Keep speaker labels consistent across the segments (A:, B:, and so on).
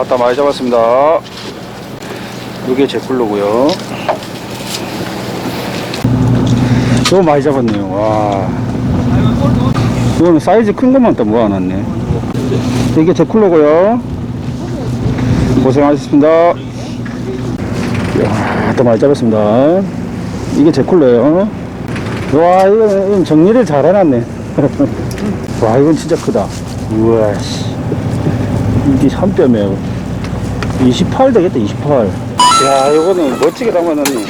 A: 아따 많이 잡았습니다. 이게 제 꿀로고요. 너무 많이 잡았네요. 와, 이거는 사이즈 큰 것만 또 모아놨네. 이게 제 쿨러고요. 고생하셨습니다. 이야, 또 많이 잡았습니다. 이게 제 쿨러예요. 와, 이건 정리를 잘 해놨네. 와, 이건 진짜 크다. 우와, 씨. 이게 한 뼘에 28 되겠다, 28. 야, 이거는 멋지게 담아놨네.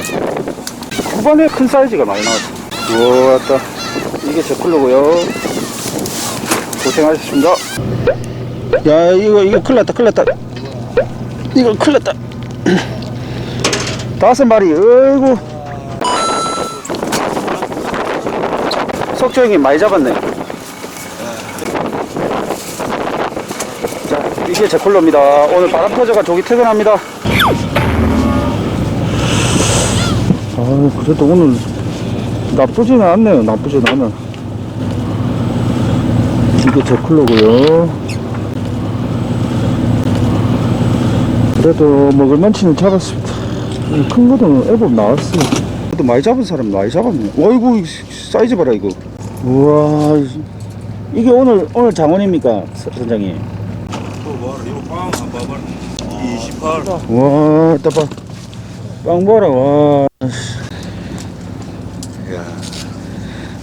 A: 후반에 큰 사이즈가 많이 나왔어. 우와, 왔다. 이게 제 쿨러고요. 고생하셨습니다. 야, 이거 큰일 났다, 큰일 났다. 이거 큰일 났다. 5마리, 어이구. 석조 형이 많이 잡았네. 자, 이게 제 쿨러입니다. 오늘 바람 터져가 조기 퇴근합니다. 아, 그래도 오늘 나쁘지는 않네요. 나쁘진 않아. 이게 제 쿨러고요. 그래도 먹을만치는 잡았습니다. 큰 거는 애법 나왔어요. 그래도 많이 잡은 사람 많이 잡았네. 어이구, 사이즈 봐라 이거. 우와, 이게 오늘 장원입니까, 선장님?
B: 이거 빵 한 봐봐. 28.
A: 와, 이따 봐. 빵 봐라. 와.
B: 야,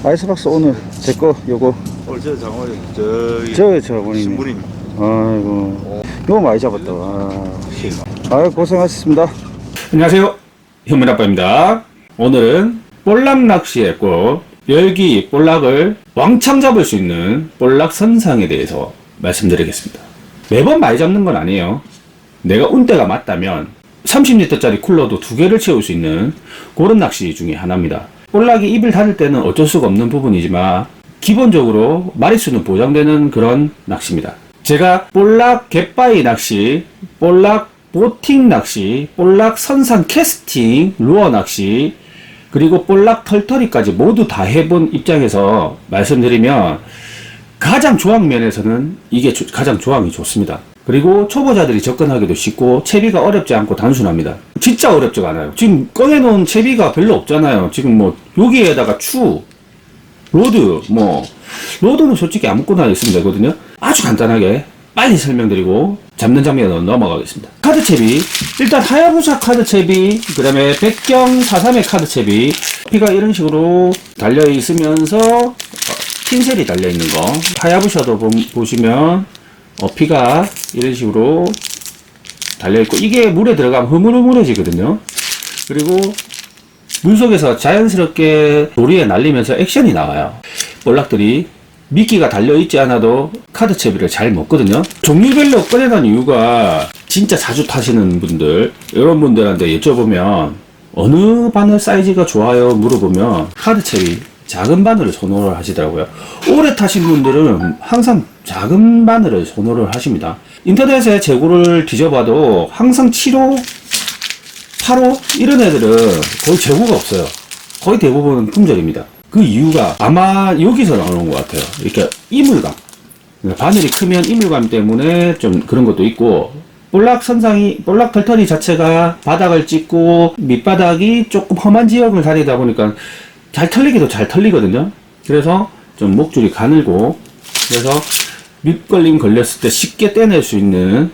A: 아이스박스 오늘 제거 요거.
B: 오늘 저 장원이 저기
A: 저 장원이네.
B: 신부님.
A: 아이고, 요거 많이 잡았다. 아유, 고생하셨습니다.
C: 안녕하세요, 현민아빠입니다. 오늘은 볼락 낚시의 꽃 열기 볼락을 왕창 잡을 수 있는 볼락 선상에 대해서 말씀드리겠습니다. 매번 많이 잡는 건 아니에요. 내가 운때가 맞다면 30리터짜리 쿨러도 2개를 채울 수 있는 그런 낚시 중에 하나입니다. 볼락이 입을 닫을 때는 어쩔 수가 없는 부분이지만 기본적으로 마리수는 보장되는 그런 낚시입니다. 제가 볼락 갯바위 낚시, 볼락 보팅 낚시, 볼락 선상 캐스팅, 루어 낚시, 그리고 볼락 털터리까지 모두 다 해본 입장에서 말씀드리면 가장 조항 면에서는 이게 가장 조항이 좋습니다. 그리고 초보자들이 접근하기도 쉽고 채비가 어렵지 않고 단순합니다. 진짜 어렵지가 않아요. 지금 꺼내놓은 채비가 별로 없잖아요. 지금 뭐 여기에다가 로드, 로드는 솔직히 아무거나 있으면 되거든요. 아주 간단하게 빨리 설명드리고 잡는 장면으로 넘어가겠습니다. 카드 채비, 일단 하야부사 카드 채비, 그 다음에 백경 43의 카드 채비, 피가 이런 식으로 달려 있으면서 핀셀이 달려 있는 거. 하야부사도 보시면 피가 이런 식으로 달려 있고, 이게 물에 들어가면 흐물흐물해지거든요. 그리고 물속에서 자연스럽게 도리에 날리면서 액션이 나와요. 볼락들이 미끼가 달려있지 않아도 카드 채비를 잘 먹거든요. 종류별로 꺼내놓은 이유가 진짜 자주 타시는 분들, 이런 분들한테 여쭤보면 어느 바늘 사이즈가 좋아요 물어보면 카드 채비 작은 바늘을 선호를 하시더라고요. 오래 타신 분들은 항상 작은 바늘을 선호를 하십니다. 인터넷에 재고를 뒤져봐도 항상 7호, 8호 이런 애들은 거의 재고가 없어요. 거의 대부분 품절입니다. 그 이유가 아마 여기서 나오는 것 같아요. 이렇게 이물감, 바늘이 크면 이물감 때문에 좀 그런 것도 있고, 볼락 털터리 자체가 바닥을 찍고 밑바닥이 조금 험한 지역을 다니다 보니까 잘 털리기도 잘 털리거든요. 그래서 좀 목줄이 가늘고, 그래서 밑걸림 걸렸을 때 쉽게 떼낼 수 있는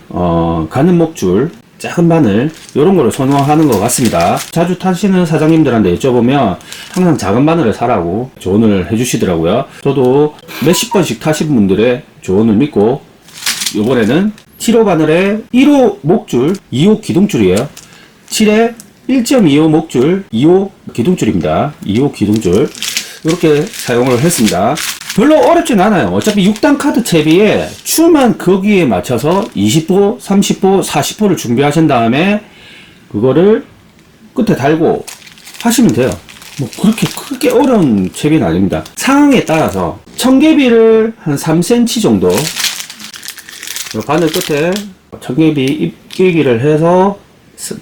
C: 가는 목줄, 작은 바늘, 이런 거를 선호하는 것 같습니다. 자주 타시는 사장님들한테 여쭤보면 항상 작은 바늘을 사라고 조언을 해주시더라고요. 저도 몇십 번씩 타신 분들의 조언을 믿고 이번에는 7호 바늘에 1호 목줄, 2호 기둥줄이에요. 7에 1.25 목줄, 2호 기둥줄입니다. 2호 기둥줄 이렇게 사용을 했습니다. 별로 어렵진 않아요. 어차피 6단 카드 채비에 추만 거기에 맞춰서 20호, 30호, 40호를 준비하신 다음에 그거를 끝에 달고 하시면 돼요. 뭐 그렇게 크게 어려운 채비는 아닙니다. 상황에 따라서 청개비를 한 3cm 정도 바늘 끝에 청개비 입기기를 해서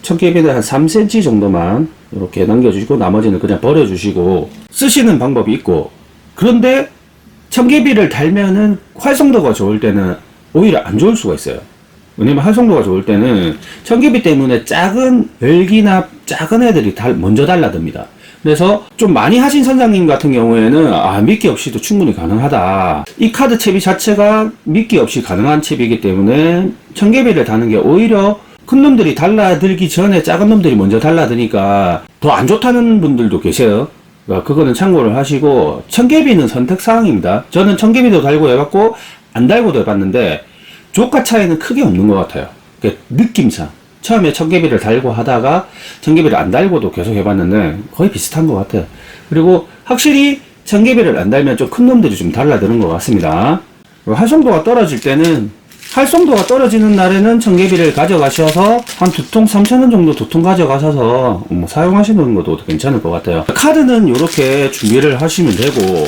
C: 청개비를 한 3cm 정도만 이렇게 남겨주시고 나머지는 그냥 버려주시고 쓰시는 방법이 있고, 그런데 청개비를 달면은 활성도가 좋을 때는 오히려 안 좋을 수가 있어요. 왜냐면 활성도가 좋을 때는 청개비 때문에 작은 열기나 작은 애들이 먼저 달라듭니다. 그래서 좀 많이 하신 선장님 같은 경우에는 미끼 없이도 충분히 가능하다. 이 카드 채비 자체가 미끼 없이 가능한 채비이기 때문에 청개비를 다는 게 오히려 큰 놈들이 달라들기 전에 작은 놈들이 먼저 달라드니까 더 안 좋다는 분들도 계세요. 그러니까 그거는 참고를 하시고, 청개비는 선택사항입니다. 저는 청개비도 달고 해봤고 안 달고도 해봤는데 조가 차이는 크게 없는 것 같아요. 그러니까 느낌상 처음에 청개비를 달고 하다가 청개비를 안 달고도 계속 해봤는데 거의 비슷한 것 같아요. 그리고 확실히 청개비를 안 달면 좀 큰 놈들이 좀 달라드는 것 같습니다. 활성도가 떨어질 때는, 활성도가 떨어지는 날에는 청개비를 가져가셔서 한 2통 3,000원 정도 2통 가져가셔서 사용하시는 것도 괜찮을 것 같아요. 카드는 이렇게 준비를 하시면 되고,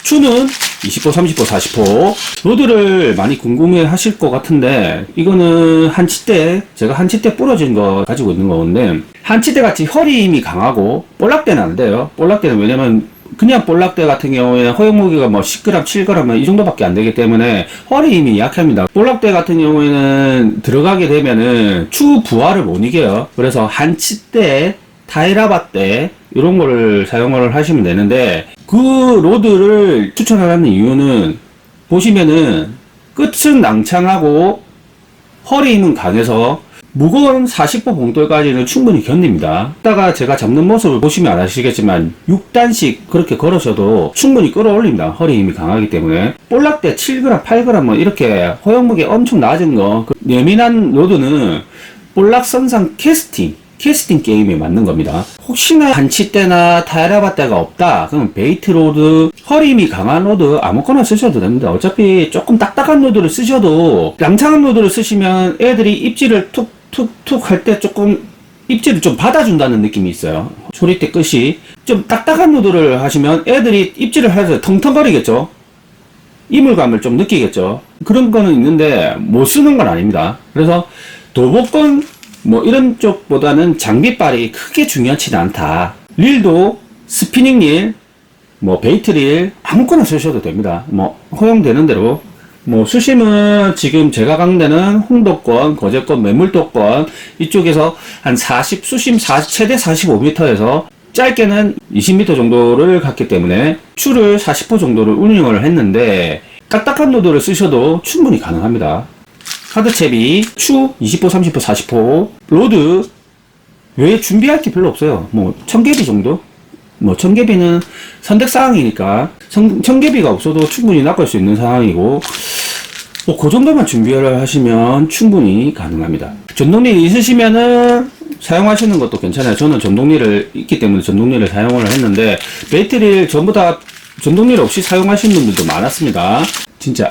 C: 추는 20호, 30호, 40호. 로드를 많이 궁금해 하실 것 같은데, 이거는 한치대, 제가 한치대 부러진 거 가지고 있는 건데, 한치대 같이 허리 힘이 강하고, 볼락대는 안 돼요. 볼락대는 왜냐면, 그냥 볼락대 같은 경우에는 허용무게가 뭐 10g, 7g 이 정도밖에 안 되기 때문에 허리 힘이 약합니다. 볼락대 같은 경우에는 들어가게 되면은 추 부하를 못 이겨요. 그래서 한치대, 타이라바대 이런 거를 사용을 하시면 되는데, 그 로드를 추천하는 이유는 보시면은 끝은 낭창하고 허리 힘은 강해서 무거운 40호 봉돌까지는 충분히 견딥니다. 이따가 제가 잡는 모습을 보시면 아시겠지만 6단씩 그렇게 걸으셔도 충분히 끌어올립니다. 허리 힘이 강하기 때문에. 볼락대 7g, 8g 뭐 이렇게 허용무게 엄청 낮은 거, 예민한 로드는 볼락선상 캐스팅 게임에 맞는 겁니다. 혹시나 한치대나 타이라바대가 없다 그럼 베이트 로드, 허리 힘이 강한 로드 아무거나 쓰셔도 됩니다. 어차피 조금 딱딱한 로드를 쓰셔도, 낭창한 로드를 쓰시면 애들이 입질을 툭툭툭 할 때 조금 입질을 좀 받아준다는 느낌이 있어요. 소리대 끝이 좀 딱딱한 로드를 하시면 애들이 입질을 해서 텅텅거리겠죠. 이물감을 좀 느끼겠죠. 그런 거는 있는데 못 쓰는 건 아닙니다. 그래서 도복권 뭐 이런 쪽보다는 장비빨이 크게 중요하지는 않다. 릴도 스피닝 릴, 뭐 베이트 릴 아무거나 쓰셔도 됩니다. 뭐 허용되는 대로. 뭐 수심은 지금 제가 간 데는 홍도권, 거제권, 매물도권 이쪽에서 한 40, 수심 최대 45m에서 짧게는 20m 정도를 갔기 때문에 추를 40호 정도를 운영을 했는데, 딱딱한 노드를 쓰셔도 충분히 가능합니다. 카드 채비, 추 20호, 30호, 40호, 로드 왜 준비할 게 별로 없어요. 뭐 청개비 정도? 뭐 청개비는 선택사항이니까 청개비가 없어도 충분히 낚을 수 있는 상황이고, 뭐 그 정도만 준비를 하시면 충분히 가능합니다. 전동릴 있으시면은 사용하시는 것도 괜찮아요. 저는 전동릴을 있기 때문에 전동릴을 사용을 했는데, 배터리를 전부 다 전동릴 없이 사용하시는 분들도 많았습니다. 진짜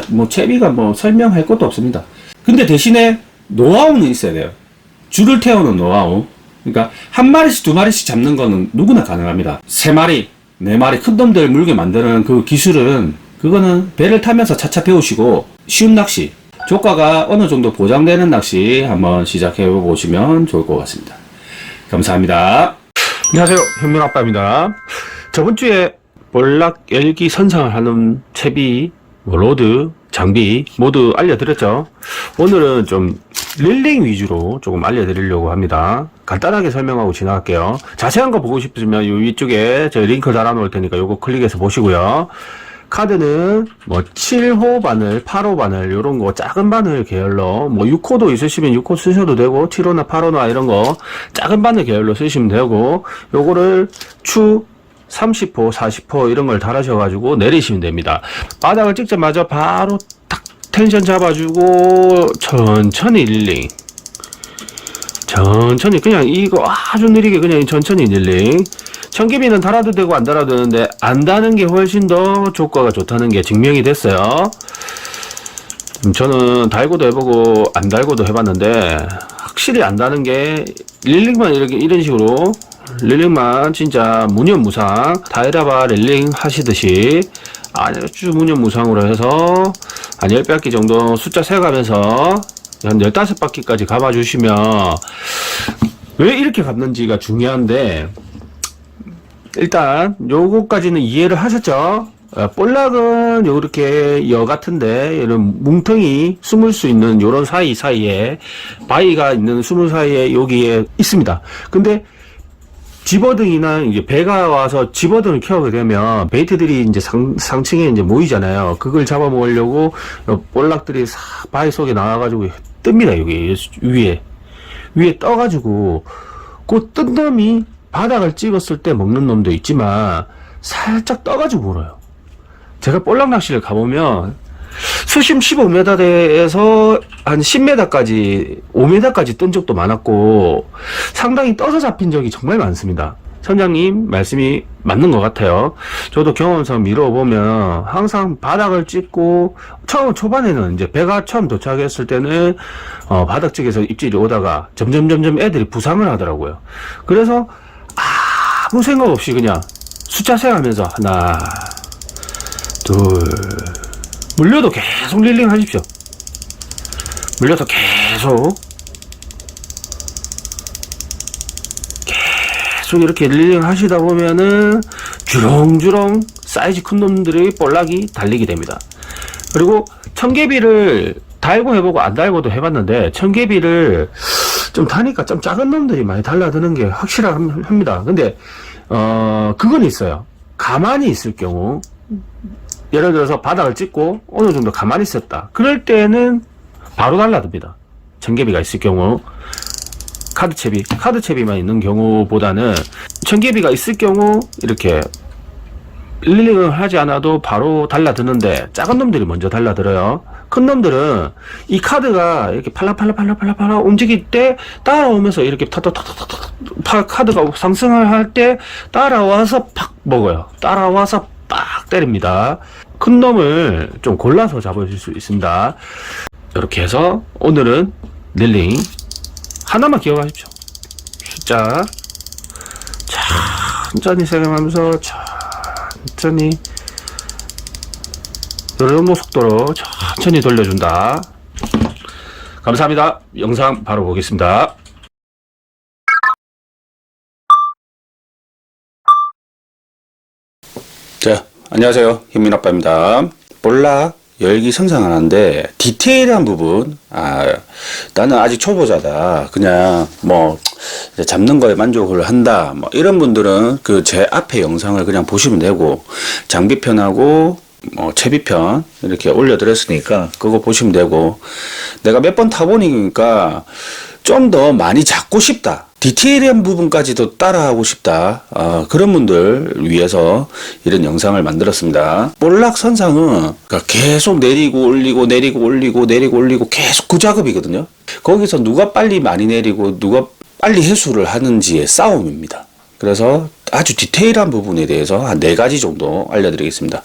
C: 뭐 채비가 뭐 설명할 것도 없습니다. 근데 대신에 노하우는 있어야 돼요. 줄을 태우는 노하우. 그러니까 한 마리씩 두 마리씩 잡는 거는 누구나 가능합니다. 3마리, 4마리 큰 놈들 물게 만드는 그 기술은, 그거는 배를 타면서 차차 배우시고, 쉬운 낚시, 조가가 어느 정도 보장되는 낚시 한번 시작해 보시면 좋을 것 같습니다. 감사합니다. 안녕하세요, 현민아빠입니다. 저번 주에 볼락 열기 선상을 하는 채비, 로드, 장비 모두 알려드렸죠. 오늘은 좀 릴링 위주로 조금 알려드리려고 합니다. 간단하게 설명하고 지나갈게요. 자세한 거 보고 싶으시면 요 위쪽에 저 링크 달아 놓을 테니까 요거 클릭해서 보시고요. 카드는 뭐 7호 바늘, 8호 바늘 요런 거 작은 바늘 계열로, 뭐 6호도 있으시면 6호 쓰셔도 되고 7호나 8호나 이런 거 작은 바늘 계열로 쓰시면 되고, 요거를 추 30호, 40호 이런 걸 달아셔가지고 내리시면 됩니다. 바닥을 찍자마자 바로 딱 텐션 잡아주고 천천히 릴링, 천천히 그냥 이거 아주 느리게 그냥 천천히 릴링. 청개비는 달아도 되고 안 달아도 되는데 안 다는 게 훨씬 더 효과가 좋다는 게 증명이 됐어요. 저는 달고도 해보고 안 달고도 해봤는데 확실히 안 다는 게, 릴링만 이렇게 이런 식으로 릴링만 진짜 무념무상 타이라바 릴링 하시듯이 아주 무념무상으로 해서 한 10바퀴 정도 숫자 세가면서 한 15바퀴까지 감아주시면, 왜 이렇게 감는지가 중요한데, 일단 요거까지는 이해를 하셨죠? 볼락은 요렇게 여 같은데 이런 뭉텅이 숨을 수 있는 요런 사이사이에 바위가 있는 숨을 사이에 여기에 있습니다. 근데 집어등이나 이제 배가 와서 집어등을 켜게 되면 베이트들이 이제 상층에 이제 모이잖아요. 그걸 잡아먹으려고 볼락들이 싹 바위 속에 나와가지고 뜹니다. 여기 위에 떠가지고 그 뜬 놈이 바닥을 찍었을 때 먹는 놈도 있지만 살짝 떠가지고 물어요. 제가 볼락 낚시를 가보면 수심 15m대에서 한 10m까지 5m까지 뜬 적도 많았고 상당히 떠서 잡힌 적이 정말 많습니다. 선장님 말씀이 맞는 것 같아요. 저도 경험상 미뤄보면 항상 바닥을 찍고 초반에는 이제 배가 처음 도착했을 때는 바닥 쪽에서 입질이 오다가 점점 애들이 부상을 하더라고요. 그래서 아무 생각 없이 그냥 숫자 세하면서 하나 둘 물려도 계속 릴링 하십시오. 물려서 계속 이렇게 릴링 하시다 보면은 주렁주렁 사이즈 큰 놈들의 볼락이 달리게 됩니다. 그리고 청개비를 달고 해보고 안 달고도 해봤는데 청개비를 좀 타니까 좀 작은 놈들이 많이 달라드는 게 확실합니다. 근데 그건 있어요. 가만히 있을 경우 예를 들어서 바닥을 찍고 어느 정도 가만히 있었다. 그럴 때는 바로 달라듭니다. 청개비가 있을 경우 카드채비만 있는 경우보다는 청개비가 있을 경우 이렇게 릴링을 하지 않아도 바로 달라드는데 작은 놈들이 먼저 달라들어요. 큰 놈들은 이 카드가 이렇게 팔라 움직일 때 따라오면서 이렇게 카드가 상승을 할 때 따라와서 팍 먹어요. 따라와서 빡 때립니다. 큰 놈을 좀 골라서 잡으실 수 있습니다. 이렇게 해서 오늘은 릴링 하나만 기억하십시오. 숫자 천천히 세gem하면서 천천히 요런 속도로 천천히 돌려준다. 감사합니다. 영상 바로 보겠습니다. 자, 안녕하세요. 현민아빠입니다. 볼락 열기 성장하는데 디테일한 부분, 나는 아직 초보자다, 그냥 뭐 잡는 거에 만족을 한다, 뭐 이런 분들은 그 제 앞에 영상을 그냥 보시면 되고, 장비편하고 뭐 채비편 이렇게 올려드렸으니까 그거 보시면 되고, 내가 몇 번 타보니까 좀 더 많이 잡고 싶다, 디테일한 부분까지도 따라하고 싶다, 그런 분들 위해서 이런 영상을 만들었습니다. 볼락 선상은 계속 내리고 올리고 계속 그 작업이거든요. 거기서 누가 빨리 많이 내리고 누가 빨리 해수를 하는지의 싸움입니다. 그래서 아주 디테일한 부분에 대해서 한 4가지 정도 알려드리겠습니다.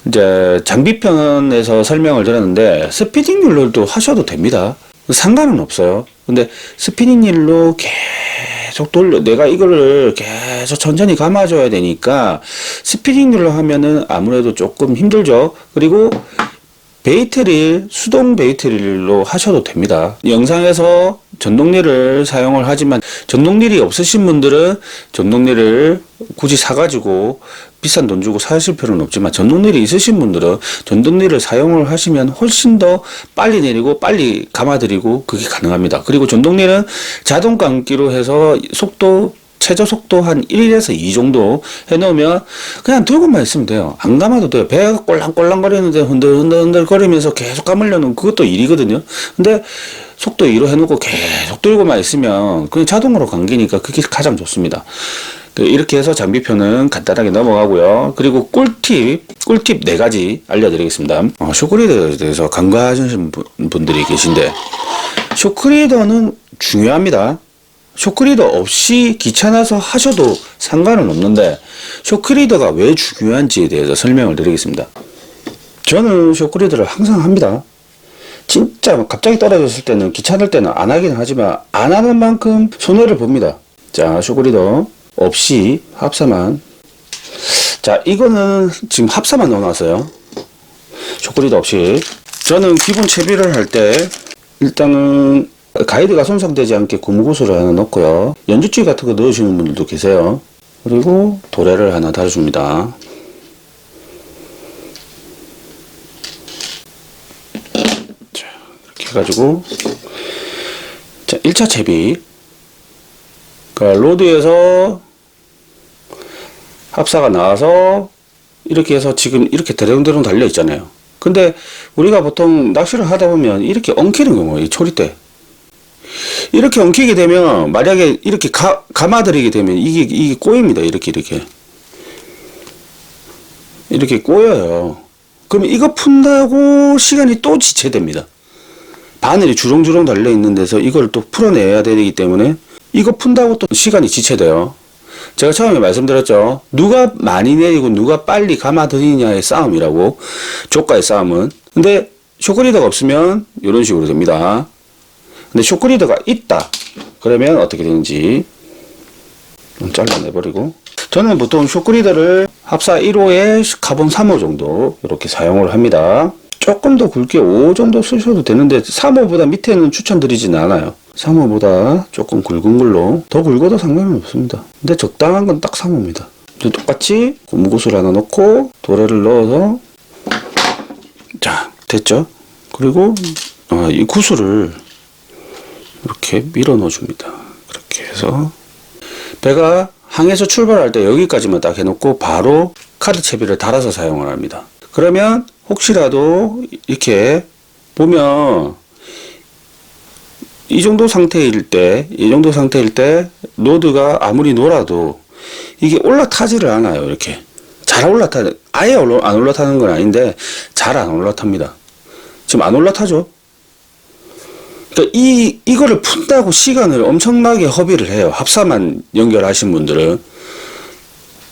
C: 이제 장비편에서 설명을 드렸는데 스피닝 룰러도 하셔도 됩니다. 상관은 없어요. 근데 스피닝 릴로 계속 내가 이거를 계속 천천히 감아줘야 되니까 스피닝 릴로 하면은 아무래도 조금 힘들죠. 그리고 베이트릴, 수동 베이트릴로 하셔도 됩니다. 영상에서 전동릴을 사용을 하지만 전동릴이 없으신 분들은 전동릴을 굳이 사가지고 비싼 돈 주고 사실 필요는 없지만, 전동릴이 있으신 분들은 전동릴을 사용을 하시면 훨씬 더 빨리 내리고 빨리 감아드리고 그게 가능합니다. 그리고 전동릴은 자동 감기로 해서 최저 속도 한 1에서 2 정도 해놓으면 그냥 들고만 있으면 돼요. 안 감아도 돼요. 배가 꼴랑꼴랑거리는데 흔들흔들 거리면서 계속 감으려는 그것도 일이거든요. 근데 속도 2로 해놓고 계속 들고만 있으면 그냥 자동으로 감기니까 그게 가장 좋습니다. 이렇게 해서 장비편은 간단하게 넘어가고요. 그리고 꿀팁 4가지 알려드리겠습니다. 쇼크리더에 대해서 간과하시는 분들이 계신데, 쇼크리더는 중요합니다. 쇼크리더 없이 귀찮아서 하셔도 상관은 없는데, 쇼크리더가 왜 중요한지에 대해서 설명을 드리겠습니다. 저는 쇼크리더를 항상 합니다. 진짜 갑자기 떨어졌을 때는, 귀찮을 때는 안 하긴 하지만 안 하는 만큼 손해를 봅니다. 자, 쇼크리더 없이 합사만. 자, 이거는 지금 합사만 넣어놨어요. 쇼크리더 없이. 저는 기본 채비를 할 때 일단은 가이드가 손상되지 않게 고무구슬을 하나 넣고요. 연주줄 같은 거 넣으시는 분들도 계세요. 그리고 도래를 하나 달아줍니다.
D: 해가지고 자 1차 채비, 그러니까 로드에서 합사가 나와서 이렇게 해서 지금 이렇게 대롱대롱 달려 있잖아요. 근데 우리가 보통 낚시를 하다 보면 이렇게 엉키는 경우, 이 초리대 이렇게 엉키게 되면, 만약에 이렇게 감아들이게 되면 이게 꼬입니다. 이렇게 꼬여요. 그러면 이거 푼다고 시간이 또 지체됩니다. 바늘이 주렁주렁 달려 있는 데서 이걸 또 풀어내야 되기 때문에 이거 푼다고 또 시간이 지체돼요. 제가 처음에 말씀드렸죠. 누가 많이 내리고 누가 빨리 감아들이냐의 싸움이라고, 조가의 싸움은. 근데 쇼크리더가 없으면 이런 식으로 됩니다. 근데 쇼크리더가 있다 그러면 어떻게 되는지 좀 잘라내버리고, 저는 보통 쇼크리더를 합사 1호에 카본 3호 정도 이렇게 사용을 합니다. 조금 더 굵게 5 정도 쓰셔도 되는데 3호보다 밑에는 추천드리진 않아요. 3호보다 조금 굵은 걸로, 더 굵어도 상관은 없습니다. 근데 적당한 건 딱 3호입니다. 똑같이 고무구슬 하나 넣고 도래를 넣어서, 자 됐죠. 그리고 이 구슬을 이렇게 밀어 넣어 줍니다. 그렇게 해서 배가 항에서 출발할 때 여기까지만 딱 해놓고 바로 카드 채비를 달아서 사용을 합니다. 그러면 혹시라도 이렇게 보면 이 정도 상태일 때 로드가 아무리 놀아도 이게 올라타지를 않아요. 이렇게 잘 아예 안 올라타는 건 아닌데 잘 안 올라탑니다. 지금 안 올라타죠. 그러니까 이거를 푼다고 시간을 엄청나게 허비를 해요. 합사만 연결하신 분들은.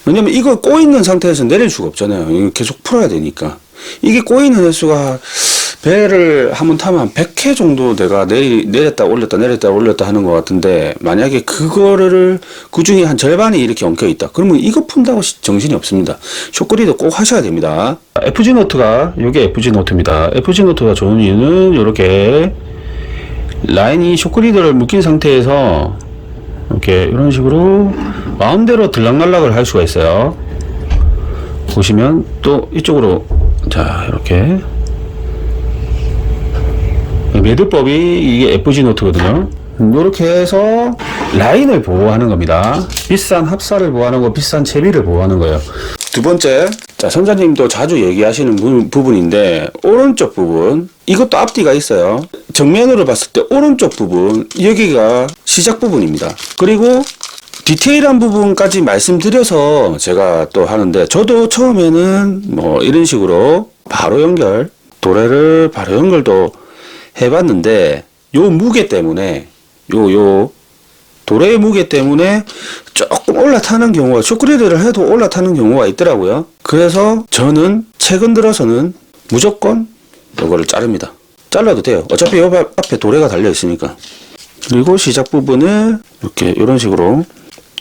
D: 왜냐면 이거 꼬이는 상태에서 내릴 수가 없잖아요. 이거 계속 풀어야 되니까. 이게 꼬이는 횟수가, 배를 한번 타면 한 100회 정도 내가 내렸다 올렸다 하는 것 같은데, 만약에 그거를 그 중에 한 절반이 이렇게 엉켜 있다 그러면 이거 푼다고 정신이 없습니다. 쇼크리더 꼭 하셔야 됩니다. FG 노트가, 요게 FG 노트입니다. FG 노트가 좋은 이유는 요렇게 라인이 쇼크리더를 묶인 상태에서 이렇게 이런 식으로 마음대로 들락날락을 할 수가 있어요. 보시면 또 이쪽으로, 자 이렇게 매듭법이 이게 FG 노트거든요. 이렇게 해서 라인을 보호하는 겁니다. 비싼 합사를 보호하는 거, 비싼 채비를 보호하는 거예요. 두 번째, 자 선장님도 자주 얘기하시는 부분인데, 오른쪽 부분, 이것도 앞뒤가 있어요. 정면으로 봤을 때 오른쪽 부분, 여기가 시작 부분입니다. 그리고 디테일한 부분까지 말씀드려서 제가 또 하는데, 저도 처음에는 뭐 이런 식으로 바로 연결, 도래를 바로 연결도 해봤는데, 요 무게 때문에, 도래의 무게 때문에 조금 올라타는 경우가, 쇼크리더를 해도 올라타는 경우가 있더라고요. 그래서 저는 최근 들어서는 무조건 이거를 자릅니다. 잘라도 돼요. 어차피 요 앞에 도래가 달려 있으니까. 그리고 시작 부분을 이렇게 이런 식으로,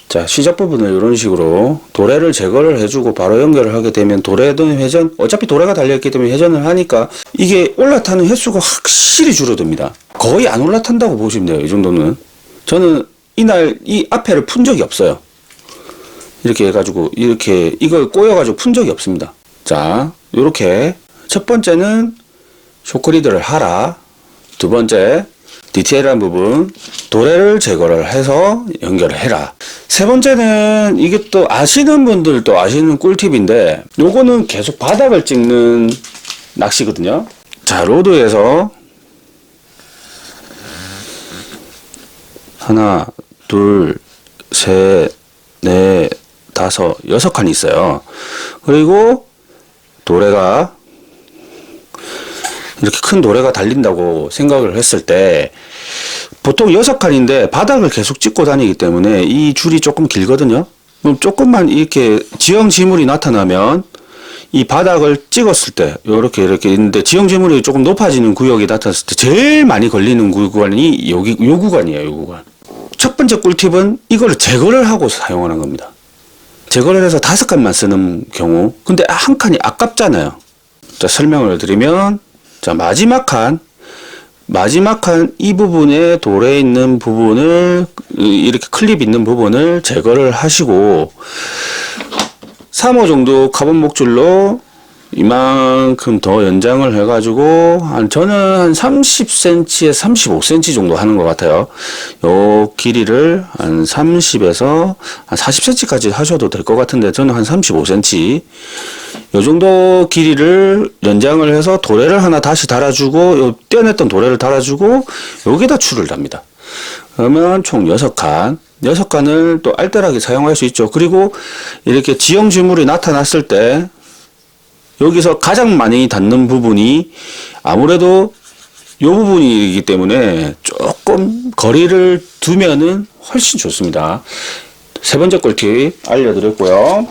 D: 자 시작 부분을 이런 식으로 도래를 제거를 해주고 바로 연결을 하게 되면, 도래든 회전, 어차피 도래가 달려있기 때문에 회전을 하니까 이게 올라타는 횟수가 확실히 줄어듭니다. 거의 안 올라탄다고 보시면 돼요. 이 정도는. 저는 이날 이 앞에를 푼 적이 없어요. 이렇게 해가지고 이렇게 이걸 꼬여가지고 푼 적이 없습니다. 자 요렇게 첫 번째는 쇼크리더를 하라, 두 번째 디테일한 부분 도래를 제거를 해서 연결을 해라, 세 번째는 이게 또 아시는 분들도 아시는 꿀팁인데, 요거는 계속 바닥을 찍는 낚시거든요. 자 로드에서 하나 둘 셋 넷 다섯 6칸이 있어요. 그리고 도래가 이렇게 큰 도래가 달린다고 생각을 했을 때, 보통 6칸인데 바닥을 계속 찍고 다니기 때문에 이 줄이 조금 길거든요. 그럼 조금만 이렇게 지형지물이 나타나면 이 바닥을 찍었을 때 이렇게 있는데, 지형지물이 조금 높아지는 구역이 나타났을 때 제일 많이 걸리는 구간이 요 구간이에요. 요 구간. 첫 번째 꿀팁은 이걸 제거를 하고 사용하는 겁니다. 제거를 해서 5칸만 쓰는 경우. 근데 한 칸이 아깝잖아요. 자 설명을 드리면, 자 마지막 칸 이 부분에 도래 있는 부분을, 이렇게 클립 있는 부분을 제거를 하시고, 3호 정도 카본 목줄로 이만큼 더 연장을 해가지고 저는 한 30cm에 35cm 정도 하는 것 같아요. 요 길이를 한 30에서 한 40cm까지 하셔도 될 것 같은데 저는 한 35cm 요 정도 길이를 연장을 해서 도래를 하나 다시 달아주고 요 떼어냈던 도래를 달아주고 여기다 줄을 답니다. 그러면 총 6칸 6칸을 또 알뜰하게 사용할 수 있죠. 그리고 이렇게 지형지물이 나타났을 때 여기서 가장 많이 닿는 부분이 아무래도 이 부분이기 때문에 조금 거리를 두면은 훨씬 좋습니다. 세 번째 꿀팁 알려드렸고요.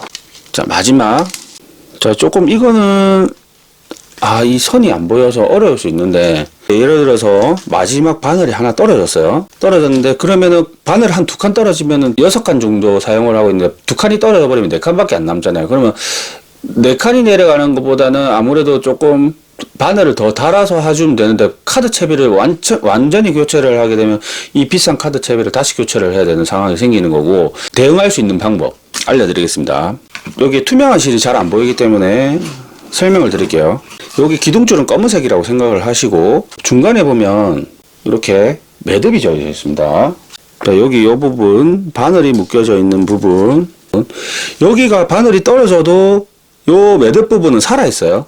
D: 자, 마지막. 자, 조금 이거는 이 선이 안 보여서 어려울 수 있는데 예를 들어서 마지막 바늘이 하나 떨어졌어요. 떨어졌는데 그러면은 바늘 한 2칸 떨어지면은 6칸 정도 사용을 하고 있는데 2칸이 떨어져 버리면 4칸밖에 안 남잖아요. 그러면 4칸이 내려가는 것보다는 아무래도 조금 바늘을 더 달아서 해주면 되는데 카드 채비를 완전히 교체를 하게 되면 이 비싼 카드 채비를 다시 교체를 해야 되는 상황이 생기는 거고 대응할 수 있는 방법 알려드리겠습니다. 여기 투명한 실이 잘 안 보이기 때문에 설명을 드릴게요. 여기 기둥줄은 검은색이라고 생각을 하시고 중간에 보면 이렇게 매듭이 져져 있습니다. 자, 여기 이 부분 바늘이 묶여져 있는 부분 여기가 바늘이 떨어져도 요 매듭 부분은 살아 있어요.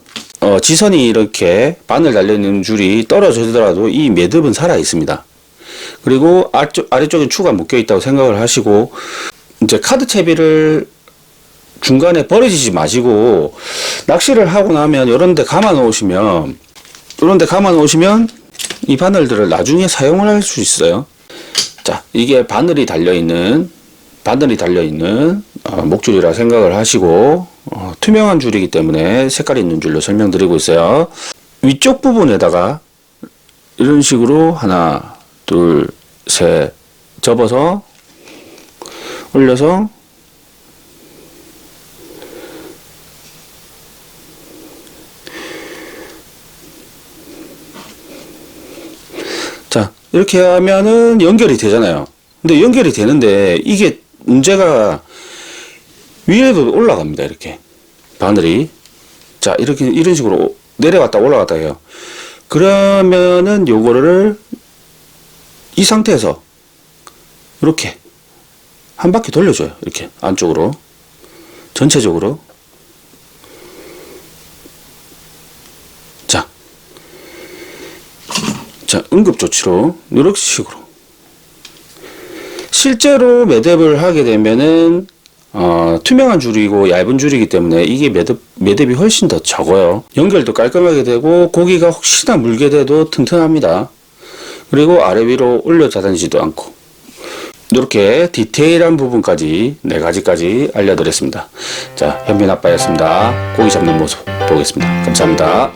D: 지선이 이렇게 바늘 달려있는 줄이 떨어지더라도 이 매듭은 살아 있습니다. 그리고 아래쪽에 추가 묶여 있다고 생각을 하시고 이제 카드 채비를 중간에 버리지 마시고 낚시를 하고 나면 이런 데 감아 놓으시면 이 바늘들을 나중에 사용을 할 수 있어요. 자, 이게 바늘이 달려있는 목줄이라 생각을 하시고 투명한 줄이기 때문에 색깔이 있는 줄로 설명드리고 있어요. 위쪽 부분에다가 이런 식으로 하나 둘 셋 접어서 올려서 자, 이렇게 하면은 연결이 되잖아요. 근데 연결이 되는데 이게 문제가 위에도 올라갑니다. 이렇게 바늘이 자 이렇게 이런 식으로 내려갔다 올라갔다 해요. 그러면은 요거를 이 상태에서 이렇게 한 바퀴 돌려줘요. 이렇게 안쪽으로 전체적으로 자 응급조치로 이렇게 식으로 실제로 매듭을 하게 되면은 투명한 줄이고 얇은 줄이기 때문에 이게 매듭이 훨씬 더 적어요. 연결도 깔끔하게 되고 고기가 혹시나 물게 돼도 튼튼합니다. 그리고 아래 위로 올려 다니지도 않고 이렇게 디테일한 부분까지 4가지까지 알려드렸습니다. 자, 현민 아빠였습니다. 고기 잡는 모습 보겠습니다. 감사합니다.